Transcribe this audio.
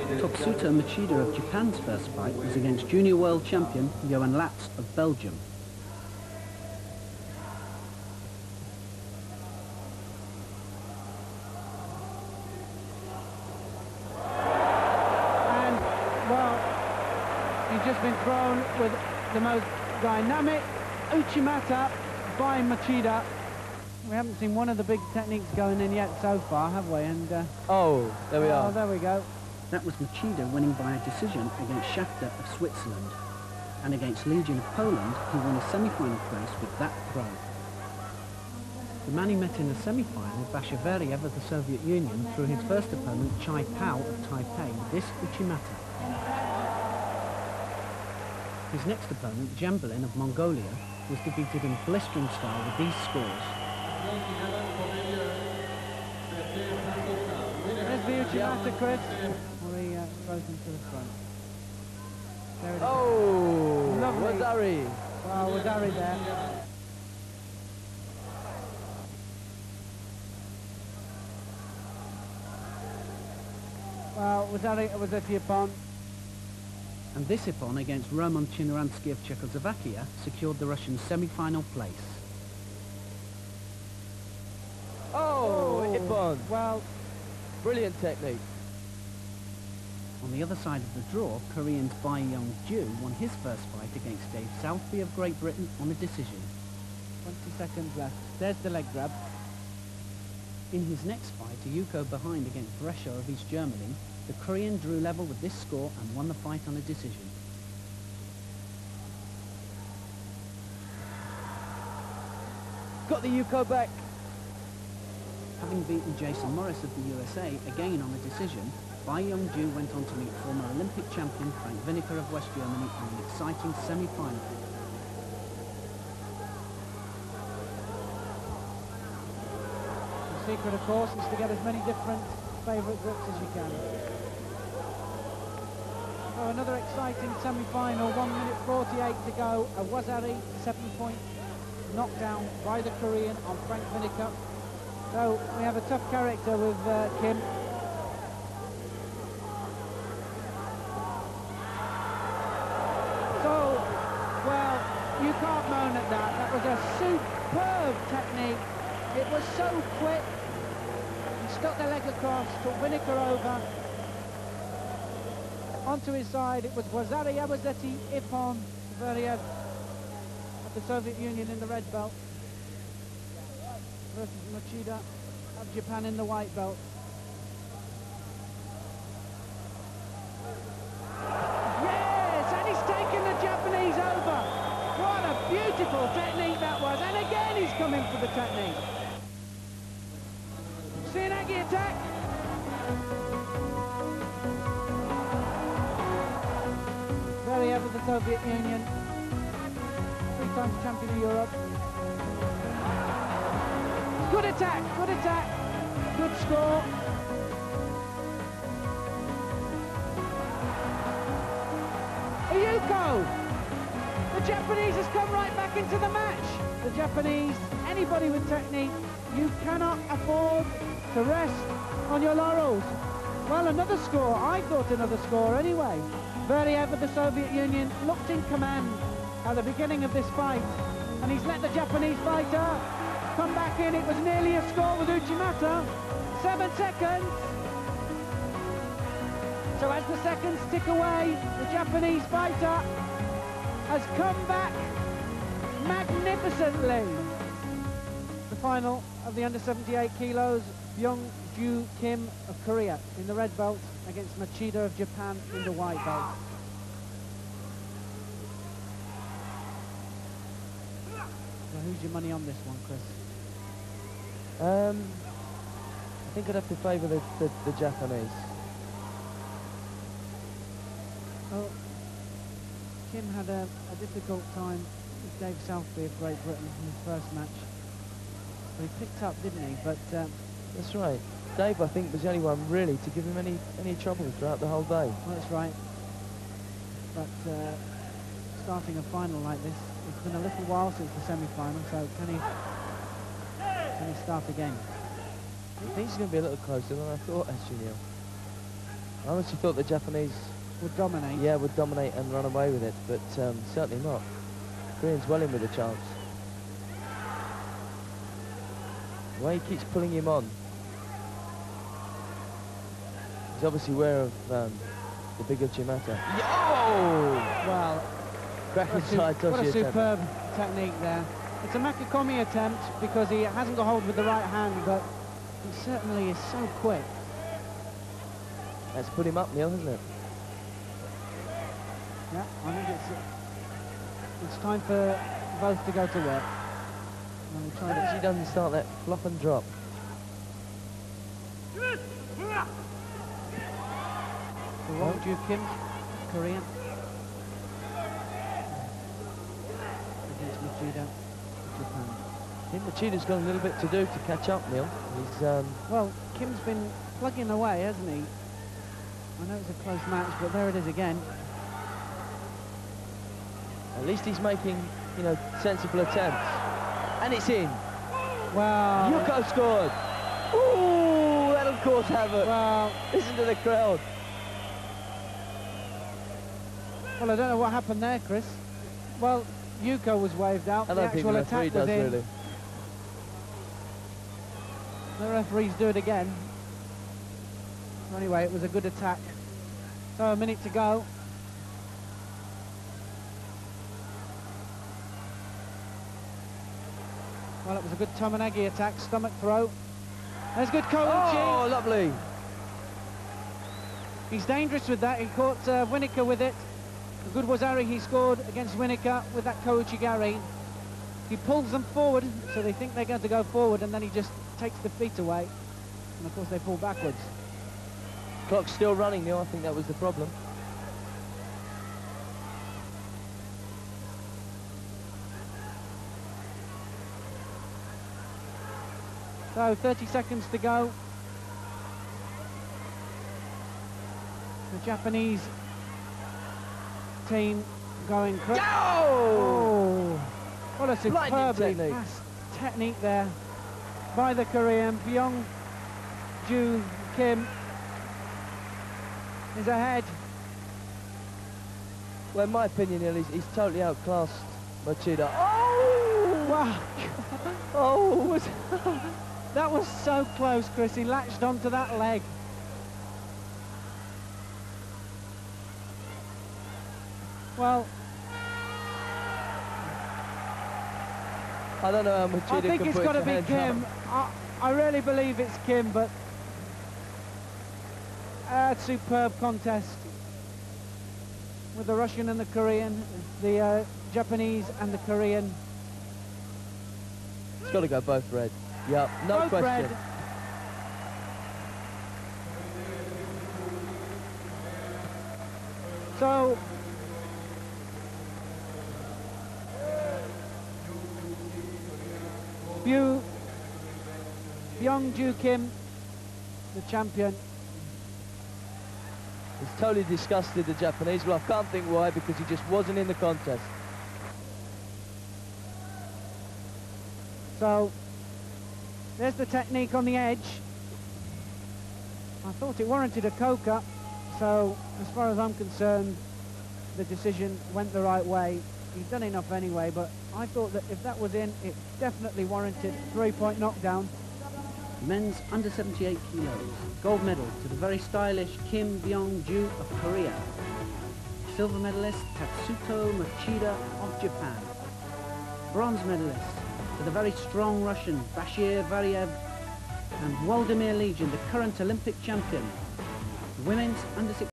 Tatsuto Mochida of Japan's first fight was against junior world champion Johan Latz of Belgium. And, well, he's just been thrown with the most dynamic Uchimata by Mochida. We haven't seen one of the big techniques going in yet so far, have we? And oh, there we are. Oh, there we go. That was Mochida winning by a decision against Schafter of Switzerland. And against Legion of Poland, he won a semi-final place with that throw. The man he met in the semi-final, Bashir Varaev of the Soviet Union, threw his first opponent, Chai Pao of Taipei, with this Uchimata. His next opponent, Jambalin of Mongolia, was defeated in blistering style with these scores. There's the Uchimata, Chris. Or he throws him to the front. There it is. Oh, lovely. Wazari. Wow, Wazari there. Well, Wazari was at the Ippon. And this Ippon against Roman Chinoransky of Czechoslovakia secured the Russian semi-final place. Oh, Ippon. Well, brilliant technique. On the other side of the draw, Korean's Byung-Joo won his first fight against Dave Southby of Great Britain on a decision. 20 seconds left. There's the leg grab. In his next fight, a Yuko behind against Brescia of East Germany, the Korean drew level with this score and won the fight on a decision. Got the Yuko back. Having beaten Jason Morris of the USA again on a decision, Byung-Joo went on to meet former Olympic champion Frank Vineker of West Germany in an exciting semi-final. The secret, of course, is to get as many different favourite grips as you can. So another exciting semi-final, 1 minute 48 to go. A Wazari 7-point knockdown by the Korean on Frank Vineker. So we have a tough character with Kim. So, well, you can't moan at that. That was a superb technique. It was so quick. He stuck the leg across, took Vineker over. Onto his side, it was Wazari Awazeti Ippon Varaev of the Soviet Union in the red belt versus Mochida of Japan in the white belt. Yes, and he's taken the Japanese over. What a beautiful technique that was, and again he's coming for the technique. Sinagi attack. Varaev of the Soviet Union, 3-time champion of Europe. Good attack, good score. Ayuko! The Japanese has come right back into the match. The Japanese, anybody with technique, you cannot afford to rest on your laurels. Well, another score. I thought another score anyway. Varaev of the Soviet Union looked in command at the beginning of this fight, and he's let the Japanese fighter come back in. It was nearly a score with Uchimata. 7 seconds. So as the seconds tick away, the Japanese fighter has come back magnificently. The final of the under 78 kilos, Byung-Joo Kim of Korea in the red belt against Mochida of Japan in the white belt. So who's your money on this one, Chris? I think I'd have to favour the Japanese. Well, Kim had a difficult time with Dave Southby of Great Britain in his first match. But he picked up, didn't he? But that's right. Dave, I think, was the only one really to give him any trouble throughout the whole day. Well, that's right. But starting a final like this, it's been a little while since the semi-final, so can he start again? I think it's going to be a little closer than I thought, actually, Neil. I honestly thought the Japanese would dominate. Yeah, would dominate and run away with it, but certainly not. Korean's well in with a chance. The way he keeps pulling him on. He's obviously aware of the bigger Chimata. Yo! Well, cracking side what a toshi superb technique there. It's a Makikomi attempt because he hasn't got hold with the right hand, but he certainly is so quick. That's put him up, Neil, hasn't it? Yeah, I think it's time for both to go to work. He doesn't start that flop and drop. Byung-Joo Kim, Korean. Against Mochida, Japan. I think Mochida's got a little bit to do to catch up, Neil. He's well, Kim's been plugging away, hasn't he? I know it's a close match, but there it is again. At least he's making, you know, sensible attempts. And it's in. Wow. Yuko scored. Ooh, that'll cause havoc. Wow. Listen to the crowd. Well, I don't know what happened there, Chris. Well, Yuko was waved out. I The don't think the actual referee attack was does, in. really. The referees do it again. So anyway, it was a good attack. So a minute to go. Well, it was a good Tomonagi attack, stomach throw. There's good Kouchi. Oh, lovely. He's dangerous with that. He caught Winnica with it. A good Wazari he scored against Winnica with that Kouchi Gari. He pulls them forward, so they think they're going to go forward, and then he just takes the feet away. And of course they fall backwards. Clock's still running, Neil. I think that was the problem. So 30 seconds to go. The Japanese team going crazy. Oh! What a superbly fast technique there by the Korean. Byung-Joo Kim is ahead. Well, in my opinion, Neil, he's totally outclassed Mochida. Oh! Wow! Oh! That was so close, Chris. He latched onto that leg. Well, I don't know how Mochida I think can it's put got to his be hands Kim. up. I really believe it's Kim, but superb contest with the Russian and the Korean, the Japanese and the Korean. It's got to go both red. Yep, no Both question. red. So Byung-Joo Kim, the champion. He's totally disgusted the Japanese. Well, I can't think why, because he just wasn't in the contest. So there's the technique on the edge. I thought it warranted a Coca, so as far as I'm concerned, the decision went the right way. He'd done enough anyway, but I thought that if that was in, it definitely warranted a 3-point knockdown. Men's under 78 kilos. Gold medal to the very stylish Kim Byung-Joo of Korea. Silver medalist Tatsuto Mochida of Japan. Bronze medalist to the very strong Russian Bashir Varaev and Waldemar Legien, the current Olympic champion. Women's under 6